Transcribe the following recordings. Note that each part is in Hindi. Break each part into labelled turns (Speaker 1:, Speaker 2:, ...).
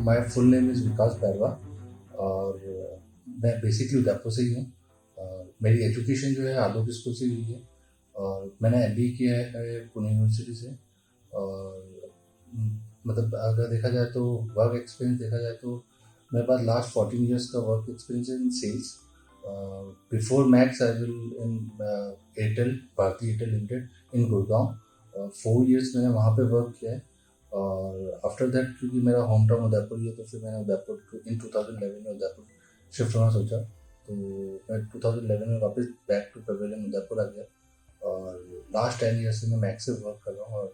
Speaker 1: माय फुल नेम इज़ विकास बैरवा और मैं बेसिकली उदयपुर से ही हूँ। मेरी एजुकेशन जो है आलोक स्कूल से हुई है और मैंने एमबीए किया है पुणे यूनिवर्सिटी से। और मतलब अगर देखा जाए तो वर्क एक्सपीरियंस देखा जाए तो मेरे पास लास्ट 14 इयर्स का वर्क एक्सपीरियंस है in sales. Before Max I will in Airtel, Bharti Airtel limited in Gurgaon. 4 years मैंने वहाँ पे वर्क किया है। और आफ्टर दैट क्योंकि मेरा होम टाउन उदयपुर ही है तो फिर मैंने उदयपुर इन 2011 में उदयपुर शिफ्ट होना सोचा। तो मैं 2011 में वापस बैक टू पवेलियन उदयपुर आ गया और लास्ट 10 ईयर से मैं मैक्स से वर्क कर रहा हूँ। और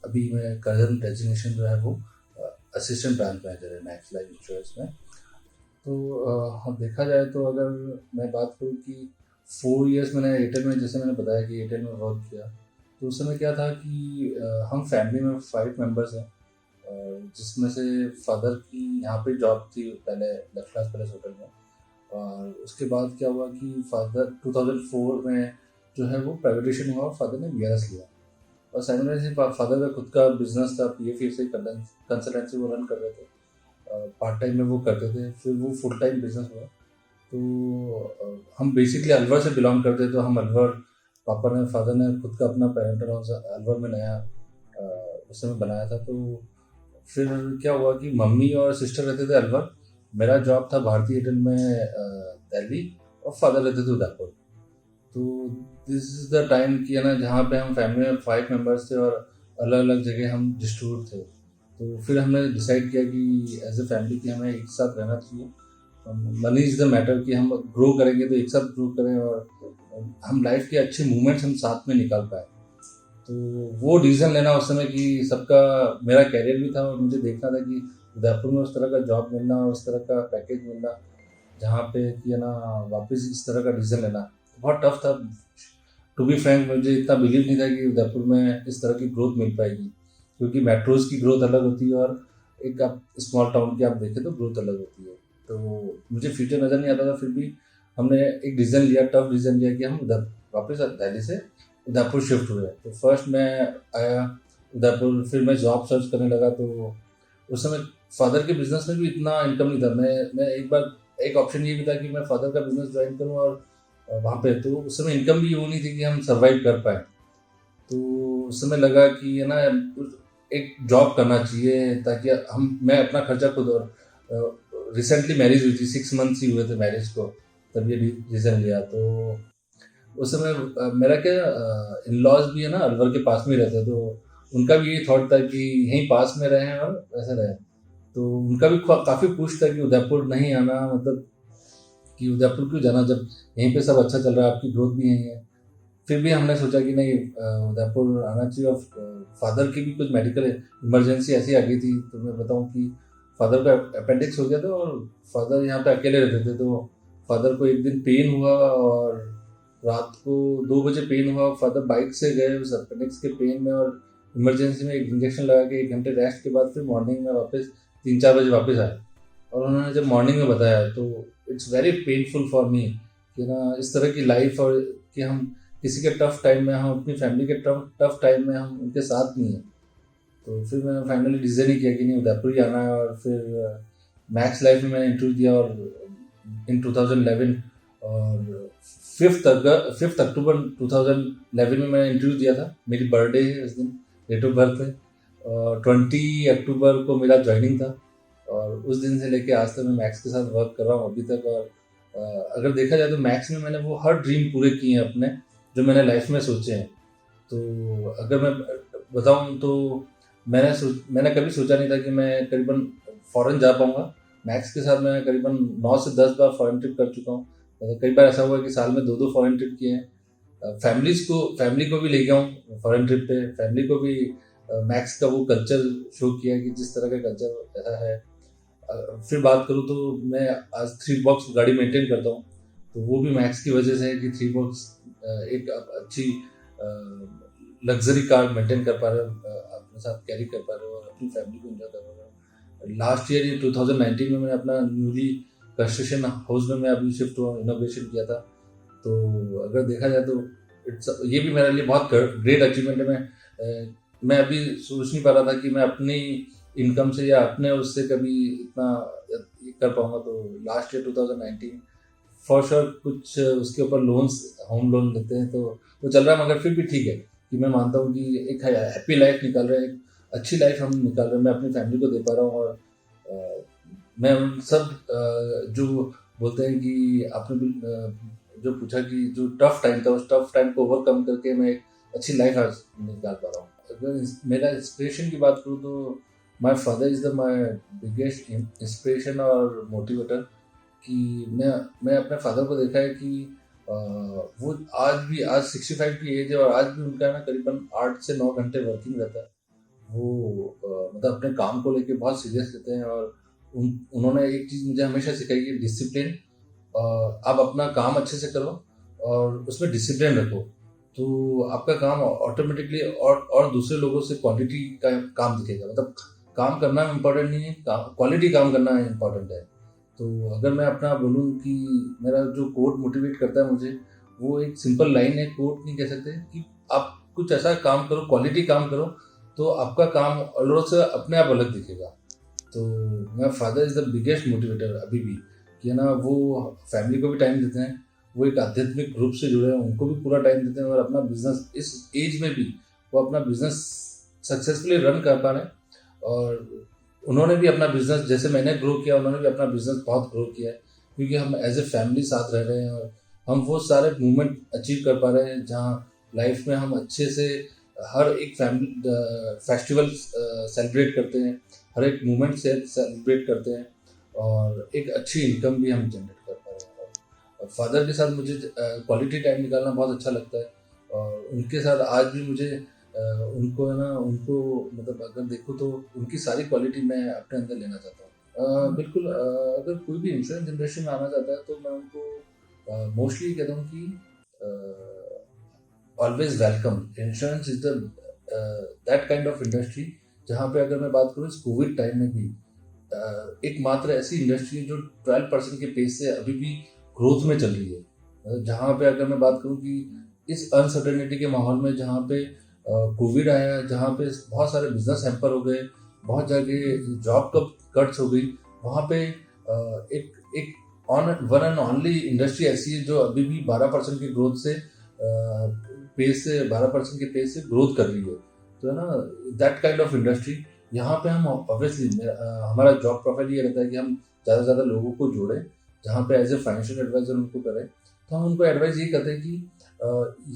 Speaker 1: अभी मैं करंट डेजिग्नेशन जो है वो असिस्टेंट ब्रांच मैनेजर है मैक्स लाइफ इंश्योरेंस में। तो देखा जाए तो अगर मैं बात करूँ कि 4 इयर्स मैंने एयरटेल में, जैसे मैंने बताया कि एयरटेल में वर्क किया, तो उस समय क्या था कि हम फैमिली में 5 मेंबर्स हैं जिसमें से फादर की यहाँ पे जॉब थी पहले लेफ्ट क्लास पैलेस होटल में। और उसके बाद क्या हुआ कि फादर 2004 में जो है वो प्राइवेटेशन हुआ और फादर ने वीआरएस लिया। और साइमल्टेनियसली फादर का खुद का बिजनेस था, पीएफई से कंसल्टेंसी वो रन कर रहे थे। पार्ट टाइम में वो करते थे, फिर वो फुल टाइम बिजनेस हुआ। तो हम बेसिकली अलवर से बिलोंग करते, तो हम अलवर, पापा ने फादर ने खुद का अपना पेरेंटल हाउस अलवर में नया उस समय बनाया था। तो फिर क्या हुआ कि मम्मी और सिस्टर रहते थे अलवर, मेरा जॉब था भारती एयरटेल में दिल्ली, और फादर रहते थे उदयपुर। तो दिस इज़ द टाइम कि है ना जहाँ पे हम फैमिली में 5 मेंबर्स थे और अलग अलग जगह हम डिस्ट्रीब्यूट थे। तो फिर हमने डिसाइड किया कि एज ए फैमिली कि हमें एक साथ रहना चाहिए। मनी इज़ द मैटर कि हम ग्रो करेंगे तो एक साथ ग्रो करें और हम लाइफ के अच्छे मोमेंट्स हम साथ में निकाल पाए। तो वो डिसीजन लेना उस समय कि सबका, मेरा कैरियर भी था और मुझे देखना था कि उदयपुर में उस तरह का जॉब मिलना और उस तरह का पैकेज मिलना जहाँ पे कि है ना वापस इस तरह का डिसीजन लेना बहुत टफ था। टू बी फ्रैंक, मुझे इतना बिलीव नहीं था कि उदयपुर में इस तरह की ग्रोथ मिल पाएगी, क्योंकि मेट्रोज़ की ग्रोथ अलग होती है और एक आप स्मॉल टाउन की आप देखें तो ग्रोथ अलग होती है। तो मुझे फ्यूचर नज़र नहीं आता था, फिर भी हमने एक डिसीजन लिया, टफ डिसीजन लिया कि हम उधर वापस दिल्ली से उदयपुर शिफ्ट हुए। तो फर्स्ट मैं आया उदयपुर, फिर मैं जॉब सर्च करने लगा। तो उस समय फादर के बिजनेस में भी इतना इनकम नहीं था। मैं एक बार, एक ऑप्शन ये भी था कि मैं फादर का बिजनेस ज्वाइन करूँ और वहाँ पे, तो उस समय इनकम भी वो नहीं थी कि हम सर्वाइव कर पाए। तो उस समय लगा कि है ना एक जॉब करना चाहिए ताकि मैं अपना खर्चा खुद, और रिसेंटली मैरिज हुई थी, 6 मंथ्स ही हुए थे मैरिज को, तब ये डिसीजन लिया। तो उस समय मेरा क्या इन लॉज भी है ना अलवर के पास में रहते, तो उनका भी ये थॉट था कि यहीं पास में रहें और वैसे रहें। तो उनका भी काफ़ी पुश था कि उदयपुर नहीं आना, मतलब कि उदयपुर क्यों जाना जब यहीं पे सब अच्छा चल रहा है, आपकी ग्रोथ भी यहीं है। फिर भी हमने सोचा कि नहीं, उदयपुर आना चाहिए। और फादर की भी कुछ मेडिकल इमरजेंसी ऐसी आ गई थी, तो मैं बताऊं कि फादर का अपेंडिक्स हो गया था और फादर यहाँ पे अकेले रहते थे। तो फादर को एक दिन पेन हुआ और रात को 2 बजे पेन हुआ। फादर बाइक से गए उस अपेंडिक्स के पेन में और इमरजेंसी में एक इंजेक्शन लगा के 1 घंटे रेस्ट के बाद फिर मॉर्निंग में वापस 3-4 बजे वापस आए। और उन्होंने जब मॉर्निंग में बताया तो it's very painful for me कि ना इस तरह की लाइफ, और कि हम किसी के टफ टाइम में, हम अपनी फैमिली के टफ टाइम में हम उनके साथ नहीं हैं। तो फिर मैंने फाइनली डिसीजन ही किया कि नहीं, उदयपुर ही आना है। और फिर मैक्स लाइफ में मैंने इंटरव्यू दिया और इन 2011, और 5 अक्टूबर 2011 में मैंने इंटरव्यू दिया था। मेरी बर्थडे है उस दिन, डेट ऑफ बर्थ है। और 20 अक्टूबर को मेरा ज्वाइनिंग था और उस दिन से लेके आज तक मैं मैक्स के साथ वर्क कर रहा हूँ अभी तक। और अगर देखा जाए तो मैक्स में मैंने वो हर ड्रीम पूरे किए हैं अपने, जो मैंने लाइफ में सोचे हैं। तो अगर मैं बताऊं तो मैंने कभी सोचा नहीं था कि मैं करीबन फ़ॉरेन जा पाऊंगा। मैक्स के साथ मैं करीबन 9 से 10 बार फ़ॉरेन ट्रिप कर चुका हूँ। कई बार ऐसा हुआ कि साल में 2-2 फ़ॉरेन ट्रिप किए हैं। फैमिली को भी ले गया हूँ फ़ॉरेन ट्रिप पे। फैमिली को भी मैक्स का वो कल्चर शो किया कि जिस तरह का कल्चर ऐसा है। फिर बात करूँ तो मैं आज 3 बॉक्स गाड़ी मेंटेन करता हूँ, तो वो भी मैक्स की वजह से है कि 3 बॉक्स एक अच्छी लग्जरी कार मेंटेन कर पा रहे हो, अपने साथ कैरी कर पा रहे हो और अपनी फैमिली को एंजॉय कर पा रहे हो। लास्ट ईयर 2019 में मैंने अपना न्यूली कंस्ट्रक्शन हाउस में मैं अभी शिफ्ट हुआ, इनोवेशन किया था। तो अगर देखा जाए तो ये भी मेरे लिए बहुत ग्रेट अचीवमेंट है। मैं अभी सोच नहीं पा रहा था कि मैं अपनी इनकम से या अपने उससे कभी इतना कर पाऊंगा। तो लास्ट ईयर 2019 फॉर श्योर कुछ उसके ऊपर लोन्स, होम लोन लेते हैं तो वो चल रहा है, मगर फिर भी ठीक है कि मैं मानता हूँ कि एक हैप्पी लाइफ निकाल रहे हैं, एक अच्छी लाइफ हम निकाल रहे हैं, मैं अपनी फैमिली को दे पा रहा हूँ। और मैं उन सब जो बोलते हैं कि आपने जो पूछा कि जो टफ टाइम था उस टफ टाइम को ओवरकम करके मैं एक अच्छी लाइफ आज निकाल पा रहा हूँ। अगर मेरा इंस्पिरेशन की बात करूँ तो my father is the my biggest inspiration और मोटिवेटर। कि मैं अपने फादर को देखा है कि वो आज 65 की एज है और आज भी उनका ना करीबन 8 से 9 घंटे वर्किंग रहता है। वो मतलब अपने काम को लेके बहुत सीरियस लेते हैं। और उन्होंने एक चीज़ मुझे हमेशा सिखाई कि डिसिप्लिन, आप अपना काम अच्छे से करो और उसमें डिसिप्लिन रखो, तो आपका काम ऑटोमेटिकली और दूसरे लोगों से क्वालिटी का काम दिखेगा। मतलब काम करना इम्पोर्टेंट नहीं है, क्वालिटी काम करना इम्पोर्टेंट है। तो अगर मैं अपना बोलूँ कि मेरा जो कोट मोटिवेट करता है मुझे, वो एक सिंपल लाइन है, कोट नहीं कह सकते, कि आप कुछ ऐसा काम करो, क्वालिटी काम करो, तो आपका काम औरों से अपने आप अलग दिखेगा। तो मेरा father is the biggest motivator अभी भी, कि है ना, वो फैमिली को भी टाइम देते हैं, वो एक आध्यात्मिक ग्रुप से जुड़े हैं, उनको भी पूरा टाइम देते हैं, और अपना बिजनेस इस एज में भी वो अपना बिजनेस सक्सेसफुली रन कर पा रहे हैं। और उन्होंने भी अपना बिजनेस जैसे मैंने ग्रो किया, उन्होंने भी अपना बिजनेस बहुत ग्रो किया है, क्योंकि हम एज ए फैमिली साथ रह रहे हैं और हम वो सारे मूवमेंट अचीव कर पा रहे हैं जहाँ लाइफ में हम अच्छे से हर एक फैमिली फेस्टिवल सेलिब्रेट करते हैं, हर एक मूवमेंट से सेलिब्रेट करते हैं, और एक अच्छी इनकम भी हम जनरेट कर पा रहे हैं। और फादर के साथ मुझे क्वालिटी टाइम निकालना बहुत अच्छा लगता है। और उनके साथ आज भी मुझे उनको है ना, उनको मतलब अगर देखो तो उनकी सारी क्वालिटी मैं अपने अंदर लेना चाहता हूँ। बिल्कुल, अगर कोई भी इंश्योरेंस इंडस्ट्री में आना चाहता है तो मैं उनको मोस्टली कहता हूँ कि always welcome. Insurance is the that kind of industry जहाँ पे अगर मैं बात करूँ इस कोविड टाइम में भी एकमात्र ऐसी इंडस्ट्री है जो 12% के पेस से अभी भी ग्रोथ में चल रही है। जहाँ पे अगर मैं बात करूँ कि इस अनसर्टेनिटी के माहौल में जहाँ पे कोविड आया, जहाँ पे बहुत सारे बिजनेस हैम्पर हो गए, बहुत जगह जॉब कट्स हो गई, वहाँ पे एक एक on one and only industry ऐसी है जो अभी भी 12% की ग्रोथ से पेस से 12% के पेस से ग्रोथ कर रही है। तो है ना, दैट काइंड ऑफ इंडस्ट्री, यहाँ पे हम ऑब्वियसली हमारा जॉब प्रोफाइल ये रहता है कि हम ज़्यादा से ज़्यादा लोगों को जोड़ें, जहाँ पे एज ए फाइनेंशियल एडवाइजर उनको करें। तो हम उनको एडवाइस ये करते हैं कि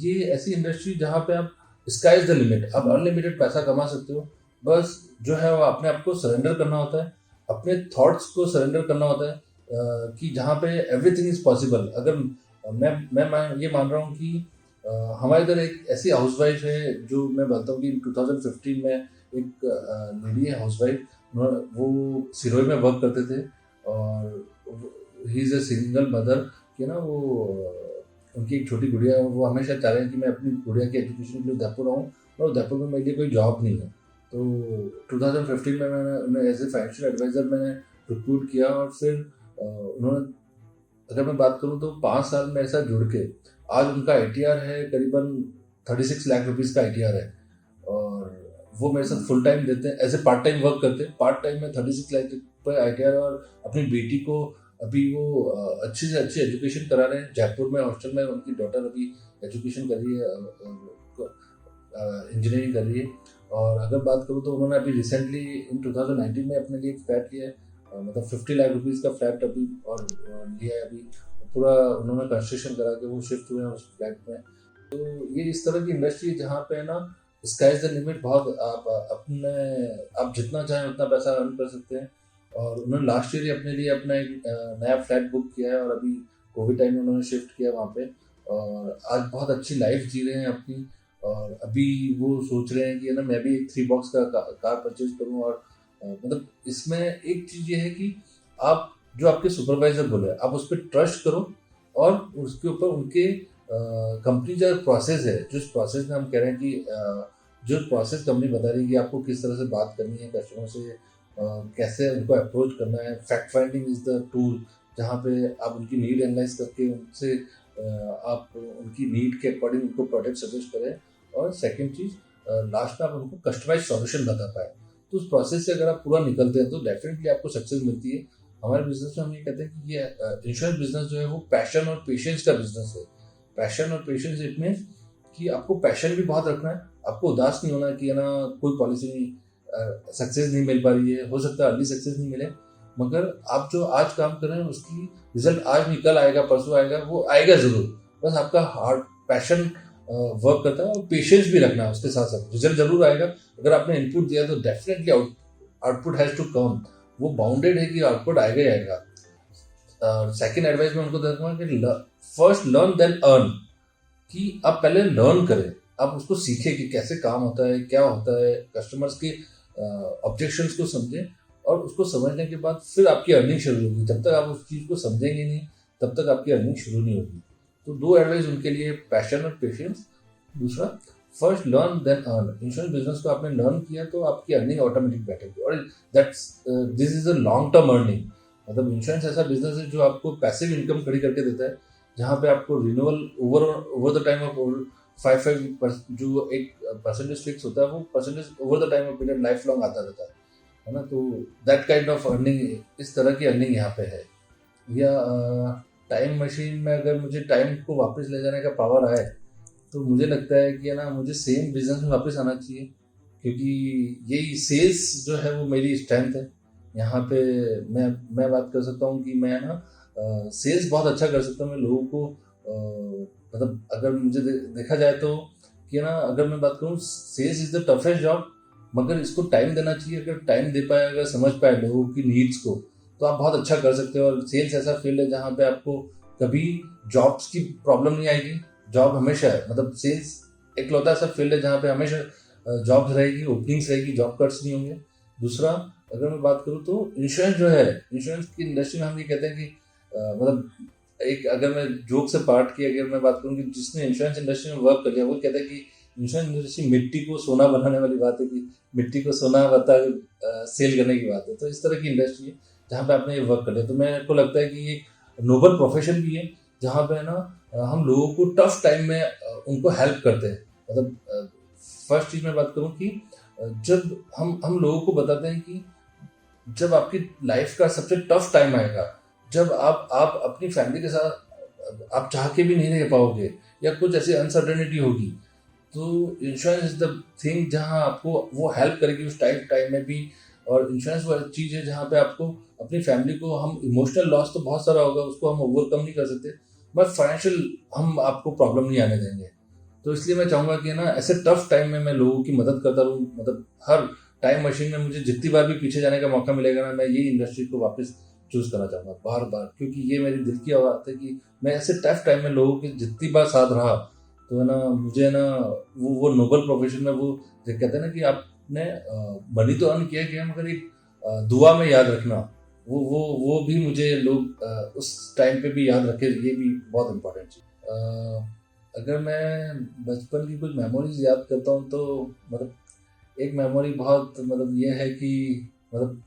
Speaker 1: ये ऐसी इंडस्ट्री जहाँ पे आप स्काई इज द लिमिट, आप अनलिमिटेड पैसा कमा सकते हो। बस जो है वो अपने आप को सरेंडर करना होता है, अपने थॉट्स को सरेंडर करना होता है, कि जहाँ पे एवरीथिंग इज पॉसिबल। अगर मैं ये मान रहा हूँ कि हमारे इधर एक ऐसी हाउसवाइफ है जो मैं बताता हूँ कि 2015 में एक लेडी है हाउसवाइफ, वो सिरोही में वर्क करते थे। और he is a single mother, कि ना वो उनकी एक छोटी गुड़िया है, वो हमेशा चाह रहे हैं कि मैं अपनी गुड़िया की एजुकेशन के लिए उदयपुर आऊँ, और उदयपुर में मेरे लिए कोई जॉब नहीं है। तो 2015 में मैंने उन्हें एज ए फाइनेंशियल एडवाइज़र मैंने रिक्रूट किया। और फिर उन्होंने, अगर मैं बात करूँ तो 5 साल में ऐसा जुड़ के आज उनका ITR है करीबन 36 लाख रुपीज़ का ITR है। और वो मेरे साथ फुल टाइम देते हैं, as a part time work करते हैं, पार्ट टाइम में 36 लाख रुपये ITR। और अपनी बेटी को अभी वो अच्छी से अच्छी एजुकेशन करा रहे हैं जयपुर में हॉस्टल में। उनकी डॉटर अभी एजुकेशन कर रही है, इंजीनियरिंग कर रही है। और अगर बात करूँ तो उन्होंने अभी रिसेंटली इन 2019 में अपने लिए एक फ्लैट लिया है, मतलब 50 लाख रुपीज़ का फ्लैट अभी और लिया है अभी। पूरा उन्होंने कंस्ट्रक्शन करा के वो शिफ्ट हुए हैं उस फ्लैट में। तो ये इस तरह की इंडस्ट्री है जहाँ पे ना स्काई इज द लिमिट, बहुत आप अपने आप जितना चाहें उतना पैसा अर्न कर सकते हैं। और उन्होंने लास्ट ईयर ही अपने लिए अपना एक नया फ्लैट बुक किया है, और अभी कोविड टाइम में उन्होंने शिफ्ट किया वहाँ पे, और आज बहुत अच्छी लाइफ जी रहे हैं अपनी। और अभी वो सोच रहे हैं कि है ना, मैं भी एक 3 बॉक्स का कार परचेज करूँ। और मतलब इसमें एक चीज़ ये है कि आप जो आपके सुपरवाइजर बोले आप उस पर ट्रस्ट करो, और उसके ऊपर उनके कंपनी जो प्रोसेस है, जिस प्रोसेस में हम कह रहे हैं कि जो प्रोसेस कंपनी बता रही है कि आपको किस तरह से बात करनी है कस्टमर से, कैसे उनको अप्रोच करना है। Fact finding is the tool, जहाँ पे आप उनकी नीड एनालाइज करके उनसे आप उनकी नीड के अकॉर्डिंग उनको प्रोडक्ट सजेस्ट करें। और सेकंड चीज़, लास्ट में आप उनको कस्टमाइज सॉल्यूशन बता पाए। तो उस प्रोसेस से अगर आप पूरा निकलते हैं तो डेफिनेटली आपको सक्सेस मिलती है। हमारे बिजनेस में हम ये कहते हैं कि ये इंश्योरेंस बिजनेस जो है वो पैशन और पेशेंस का बिजनेस है। पैशन और पेशेंस इट मीन्स कि आपको पैशन भी बहुत रखना है, आपको उदास नहीं होना कि है ना कोई पॉलिसी सक्सेस नहीं मिल पा रही है, हो सकता है अर्ली सक्सेस नहीं मिले, मगर आप जो आज काम कर रहे हैं उसकी रिजल्ट आज नहीं कल आएगा, परसों आएगा, वो आएगा जरूर। बस आपका हार्ड पैशन वर्क करता है और पेशेंस भी रखना है उसके साथ साथ, रिजल्ट जरूर आएगा। अगर आपने इनपुट दिया तो definitely output has to come, वो बाउंडेड है कि आउटपुट आएगा ही आएगा। सेकेंड एडवाइस मैं उनको देता हूँ कि फर्स्ट लर्न देन अर्न, कि आप पहले लर्न करें, आप उसको सीखें कि कैसे काम होता है, क्या होता है, कस्टमर्स के ऑब्जेक्शंस को समझें और उसको समझने के बाद फिर आपकी अर्निंग शुरू होगी। जब तक आप उस चीज़ को समझेंगे नहीं तब तक आपकी अर्निंग शुरू नहीं होगी। तो दो एडवाइस उनके लिए, पैशन और पेशेंस। दूसरा, first learn then earn. Insurance business को आपने लर्न किया तो आपकी अर्निंग ऑटोमेटिक बैठेगी और that's this is a long term earning. मतलब इंश्योरेंस ऐसा बिजनेस है जो आपको पैसिव इनकम खड़ी करके देता है, जहाँ पे आपको renewal over the time of 5 जो एक परसेंटेज फिक्स होता है, वो percentage over the time of period life long आता रहता है ना। तो दैट काइंड ऑफ अर्निंग, इस तरह की अर्निंग यहाँ पे है। या टाइम मशीन में अगर मुझे टाइम को वापस ले जाने का पावर आए तो मुझे लगता है कि है ना मुझे सेम बिजनेस में वापस आना चाहिए, क्योंकि यही सेल्स जो है वो मेरी स्ट्रेंथ है। यहाँ पे मैं बात कर सकता हूँ कि मैं ना सेल्स बहुत अच्छा कर सकता हूँ। मैं लोगों को मतलब अगर मुझे देखा जाए तो कि है ना, अगर मैं बात करूँ, sales is the toughest job, मगर इसको टाइम देना चाहिए। अगर टाइम दे पाए, अगर समझ पाए लोगों की नीड्स को, तो आप बहुत अच्छा कर सकते हो। और सेल्स ऐसा फील्ड है जहाँ पे आपको कभी जॉब्स की प्रॉब्लम नहीं आएगी, जॉब हमेशा है। मतलब सेल्स एक लौता ऐसा फील्ड है जहाँ पे हमेशा जॉब्स रहेगी, ओपनिंग्स रहेगी, जॉब कट्स नहीं होंगे। दूसरा, अगर मैं बात करूँ तो इंश्योरेंस जो है, इंश्योरेंस की इंडस्ट्री में हम ये कहते हैं कि मतलब एक, अगर मैं जोक से पार्ट की अगर मैं बात करूँ कि जिसने इंश्योरेंस इंडस्ट्री में वर्क कर लिया वो कहता है कि इंश्योरेंस इंडस्ट्री मिट्टी को सोना बनाने वाली बात है, कि मिट्टी को सोना बता सेल करने की बात है। तो इस तरह की इंडस्ट्री है जहाँ पे आपने ये वर्क कर लिया। तो मेरे को लगता है कि ये नोबल प्रोफेशन भी है, जहाँ पे ना हम लोगों को टफ टाइम में उनको हेल्प करते हैं। मतलब फर्स्ट चीज़ मैं बात करूँ कि जब हम लोगों को बताते हैं कि जब आपकी लाइफ का सबसे टफ टाइम आएगा, जब आप अपनी फैमिली के साथ आप चाह के भी नहीं रह पाओगे या कुछ ऐसी अनसर्टेनिटी होगी, तो इंश्योरेंस इज द थिंग जहां आपको वो हेल्प करेगी उस टाइम में भी। और इंश्योरेंस वो चीज़ है जहाँ पे आपको अपनी फैमिली को, हम इमोशनल लॉस तो बहुत सारा होगा, उसको हम ओवरकम नहीं कर सकते, बट फाइनेंशियल हम आपको प्रॉब्लम नहीं आने देंगे। तो इसलिए मैं चाहूँगा कि ना ऐसे टफ टाइम में मैं लोगों की मदद करता रहूँ। मतलब हर टाइम मशीन में मुझे जितनी बार भी पीछे जाने का मौका मिलेगा ना, मैं ये इंडस्ट्री को वापस चूज करना चाहूँगा बार बार, क्योंकि ये मेरी दिल की बात है कि मैं ऐसे टफ टाइम में लोगों की जितनी बार साथ रहा, तो है ना मुझे ना वो नोबल प्रोफेशन में वो कहते हैं ना कि आपने मनी तो अर्न किया मगर एक दुआ में याद रखना, वो भी मुझे लोग उस टाइम पे भी याद रखे, ये भी बहुत इम्पोर्टेंट चीज़। अगर मैं बचपन की कुछ मेमोरीज याद करता हूँ तो मतलब एक मेमोरी बहुत मतलब ये है कि मतलब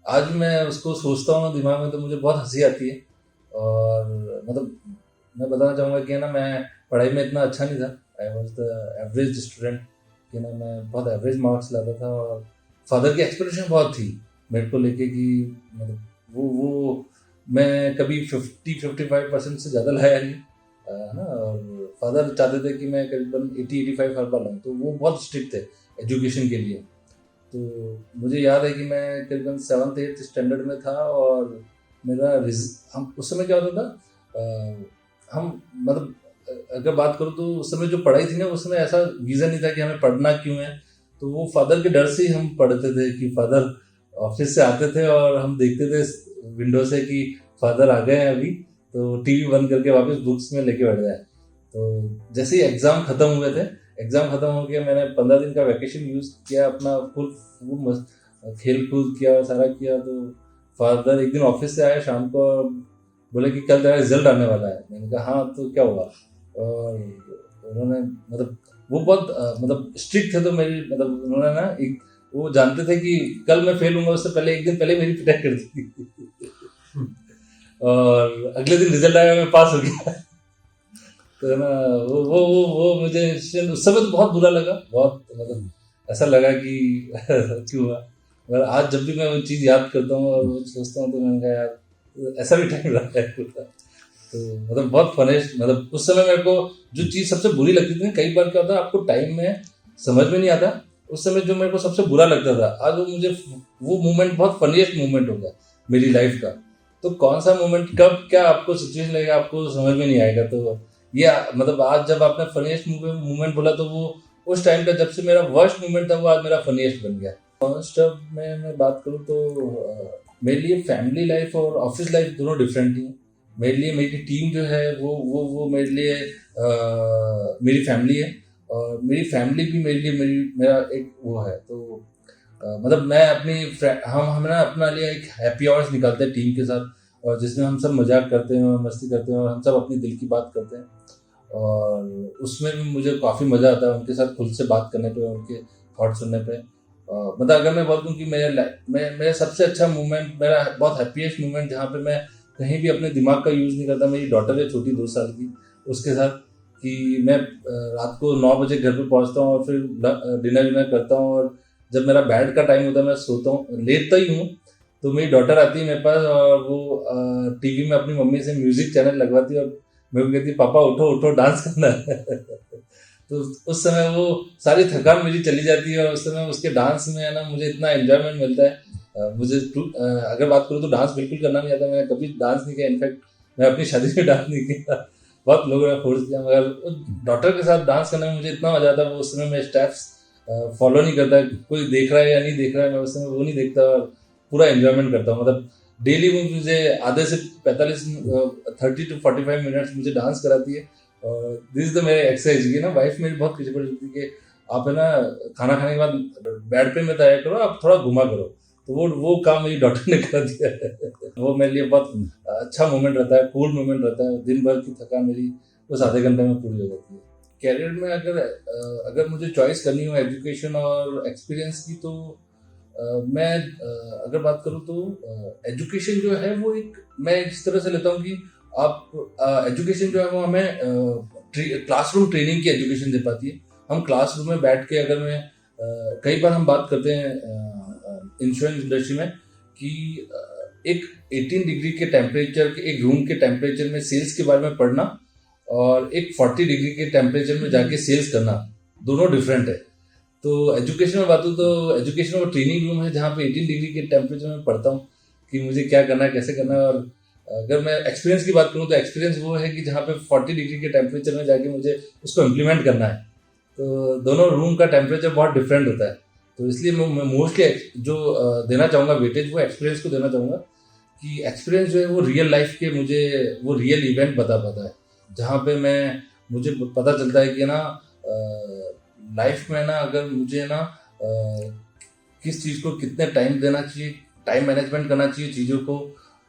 Speaker 1: आज मैं उसको सोचता हूँ दिमाग में तो मुझे बहुत हंसी आती है। और मतलब मैं बताना चाहूँगा कि ना मैं पढ़ाई में इतना अच्छा नहीं था, I was the average student, कि ना मैं बहुत एवरेज मार्क्स लाता था। और फादर की एक्सपेक्टेशन बहुत थी मेरे को लेके कि मतलब वो मैं कभी 50-55% से ज़्यादा लाया नहीं है ना। और फादर चाहते थे कि मैं करीबन 80-85 हर बार लाऊँ, तो वो बहुत स्ट्रिक्ट थे एजुकेशन के लिए। तो मुझे याद है कि मैं करीबन 7th-8th स्टैंडर्ड में था और मेरा हम उस समय क्या होता था, हम मतलब अगर बात करूँ तो उस समय जो पढ़ाई थी ना, उस समय ऐसा रीज़न नहीं था कि हमें पढ़ना क्यों है। तो वो फादर के डर से ही हम पढ़ते थे कि फादर ऑफिस से आते थे और हम देखते थे विंडो से कि फादर आ गए हैं अभी, तो टीवी बंद करके वापस बुक्स में लेके बैठ जाए। तो जैसे ही एग्ज़ाम ख़त्म हुए थे, एग्ज़ाम ख़त्म हो गया, मैंने 15 दिन का वैकेशन यूज़ किया अपना, फुल खेल कूद किया, सारा किया। तो फादर एक दिन ऑफिस से आए शाम को और बोले कि कल तेरा रिजल्ट आने वाला है। मैंने कहा हाँ, तो क्या हुआ। और उन्होंने मतलब वो बहुत मतलब स्ट्रिक्ट थे, तो मेरी मतलब उन्होंने ना एक वो जानते थे कि कल मैं फेल हूँगा, उससे पहले एक दिन पहले मेरी पिटाई कर दी थी। और अगले दिन रिजल्ट आया, मैं पास हो गया। तो ना वो मुझे उस समय तो बहुत बुरा लगा, बहुत मतलब ऐसा लगा कि क्यों हुआ। मगर आज जब भी मैं वो चीज़ याद करता हूँ और वो सोचता हूँ तो मैंने कहा यार ऐसा भी टाइम रहा है पूरा। तो मतलब बहुत फनेस्ट, मतलब उस समय मेरे को जो चीज़ सबसे बुरी लगती थी, कई बार क्या होता है आपको टाइम में समझ में नहीं आता, उस समय जो मेरे को सबसे बुरा लगता था आज वो मुझे वो मोमेंट बहुत फनीएस्ट मोमेंट हो गया मेरी लाइफ का। तो कौन सा मोमेंट कब क्या आपको सिचुएशन लगेगा आपको समझ में नहीं आएगा। तो ये मतलब आज जब आपने फनीएस्ट मोमेंट बोला तो वो उस टाइम का जब से मेरा वर्स्ट मोमेंट था वो आज मेरा फनीएस्ट बन गया। फर्स्ट अब मैं बात करूँ तो मेरे लिए फैमिली लाइफ और ऑफिस लाइफ दोनों डिफरेंट थी। मेरे लिए मेरी टीम जो है वो मेरे लिए मेरी फैमिली है, और मेरी फैमिली भी मेरे लिए मेरा एक वो है। तो मतलब मैं हम ना अपना लिए एक हैप्पी आवर्स निकालते हैं टीम के साथ, और जिसमें हम सब मजाक करते हैं और मस्ती करते हैं और हम सब अपनी दिल की बात करते हैं, और उसमें भी मुझे काफ़ी मज़ा आता है उनके साथ खुल से बात करने पे, उनके थॉट सुनने पे। मतलब अगर मैं बोल दूँ कि मेरा सबसे अच्छा मोमेंट, मेरा बहुत हैप्पीएस्ट मोमेंट जहाँ पे मैं कहीं भी अपने दिमाग का यूज़ नहीं करता, मेरी डॉटर है छोटी 2 साल की, उसके साथ कि मैं रात को 9 बजे घर पे पहुँचता हूँ और फिर डिनर विनर करता हूँ, और जब मेरा बेड का टाइम होता है मैं सोता हूँ, लेटता ही हूँ, तो मेरी डॉटर आती है मेरे पास और वो टीवी में अपनी मम्मी से म्यूजिक चैनल लगवाती है और मेरे को कहती है पापा उठो उठो डांस करना है। तो उस समय वो सारी थकान मेरी चली जाती है और उस समय उसके डांस में है ना मुझे इतना एंजॉयमेंट मिलता है। अगर बात करूँ तो डांस बिल्कुल करना नहीं आता, मैंने कभी डांस नहीं किया, इनफैक्ट मैं अपनी शादी में डांस नहीं किया, बहुत लोगों ने फोर्स किया, मगर डॉटर के साथ डांस करने में मुझे इतना मजा आता है। वो उस समय मैं स्टेप्स फॉलो नहीं करता, कोई देख रहा है या नहीं देख रहा है, मैं उस समय वो नहीं देखता और पूरा एंजॉयमेंट करता हूँ। मतलब डेली वो मुझे आधे से 30 to 45 मिनट्स मुझे डांस कराती है, और दिस इज द मेरे एक्सरसाइज की ना। वाइफ मेरी बहुत पीछे पड़ी थी कि आप है ना खाना खाने के बाद बेड पे मत आया करो, आप थोड़ा घुमा करो, तो वो काम मेरी डॉक्टर ने कर दिया है। वो मेरे लिए बहुत अच्छा मोमेंट रहता है, कूल मोमेंट रहता है, दिन भर की थकान मेरी उस आधे घंटे में पूरी हो जाती है। कैरियर में अगर मुझे चॉइस करनी हो एजुकेशन और एक्सपीरियंस की, तो मैं अगर बात करूँ तो एजुकेशन जो है वो एक, मैं इस तरह से लेता हूँ कि आप एजुकेशन जो है वो हमें क्लासरूम ट्रेनिंग की एजुकेशन दे पाती है। हम क्लासरूम में बैठ के अगर मैं कई बार हम बात करते हैं इंश्योरेंस इंडस्ट्री में कि एक 18 डिग्री के टेम्परेचर के एक रूम के टेम्परेचर में सेल्स के बारे में पढ़ना और एक 40 डिग्री के टेम्परेचर में जाके सेल्स करना, दोनों डिफरेंट है। तो एजुकेशन में बात हो तो एजुकेशन और ट्रेनिंग रूम है जहाँ पे 18 डिग्री के टेम्परेचर में पढ़ता हूँ कि मुझे क्या करना है, कैसे करना है। और अगर मैं एक्सपीरियंस की बात करूँ तो एक्सपीरियंस वो है कि जहाँ पे 40 डिग्री के टेम्परेचर में जाके मुझे उसको इम्प्लीमेंट करना है। तो दोनों रूम का टेम्परेचर बहुत डिफरेंट होता है, तो इसलिए मैं मोस्टली जो देना चाहूँगा वेटेज वो एक्सपीरियंस को देना चाहूँगा कि एक्सपीरियंस जो है वो रियल लाइफ के मुझे वो रियल इवेंट बता पाता है, जहाँ पे मुझे पता चलता है कि ना लाइफ में ना अगर मुझे ना किस चीज़ को कितने टाइम देना चाहिए, टाइम मैनेजमेंट करना चाहिए, चीज़ों को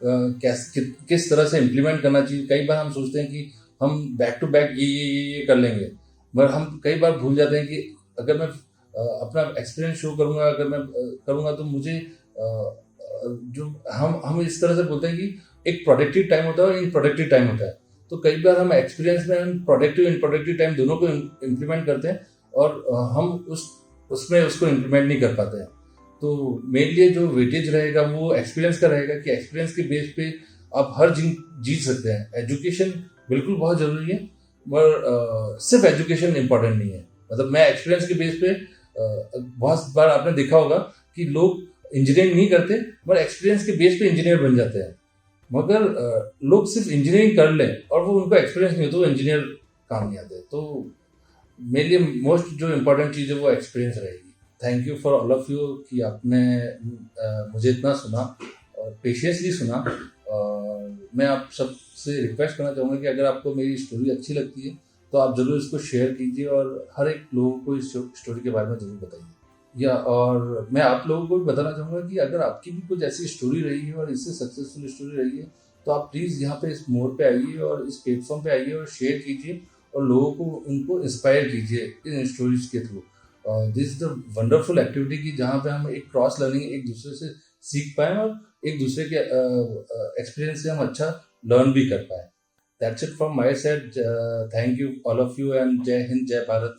Speaker 1: किस तरह से इम्प्लीमेंट करना चाहिए। कई बार हम सोचते हैं कि हम बैक टू बैक ये कर लेंगे, मगर हम कई बार भूल जाते हैं कि अगर मैं अपना एक्सपीरियंस शो करूँगा, अगर मैं करूँगा तो मुझे जो हम इस तरह से बोलते हैं कि एक प्रोडक्टिव टाइम होता है और इन प्रोडक्टिव टाइम होता है। तो कई बार हम एक्सपीरियंस में हम प्रोडक्टिव इन प्रोडक्टिव टाइम दोनों को इम्प्लीमेंट करते हैं और हम उसमें उसको इम्प्लीमेंट नहीं कर पाते हैं। तो मेरे लिए जो वेटेज रहेगा वो एक्सपीरियंस का रहेगा कि एक्सपीरियंस के बेस पे आप हर जीत सकते हैं। एजुकेशन बिल्कुल बहुत ज़रूरी है, मगर सिर्फ एजुकेशन इम्पॉर्टेंट नहीं है। मतलब मैं एक्सपीरियंस के बेस पे बहुत बार आपने देखा होगा कि लोग इंजीनियरिंग नहीं करते मगर एक्सपीरियंस के बेस पे इंजीनियर बन जाते हैं। मगर लोग सिर्फ इंजीनियरिंग कर लें और वो उनको एक्सपीरियंस नहीं होता, वो इंजीनियर काम नहीं आते। तो मेरे लिए मोस्ट जो इम्पोर्टेंट चीज़ है वो एक्सपीरियंस रहेगी। Thank you for all of you कि आपने मुझे इतना सुना और पेशेंसली सुना। और मैं आप सबसे रिक्वेस्ट करना चाहूँगा कि अगर आपको मेरी स्टोरी अच्छी लगती है तो आप ज़रूर इसको शेयर कीजिए और हर एक लोगों को इस स्टोरी के बारे में ज़रूर बताइए। और मैं आप लोगों को भी बताना चाहूँगा कि अगर आपकी भी कुछ ऐसी स्टोरी रही है और इससे सक्सेसफुल स्टोरी रही है तो आप प्लीज़ यहाँ पे इस मोड पे आइए और इस प्लेटफॉर्म पे आइए और शेयर कीजिए और लोगों को उनको इंस्पायर कीजिए इन स्टोरीज के through. This is the wonderful activity की जहाँ पे हम एक क्रॉस लर्निंग एक दूसरे से सीख पाएँ और एक दूसरे के एक्सपीरियंस से हम अच्छा लर्न भी कर पाएँ। That's it from my side. Thank you all of you and जय हिंद, जय भारत।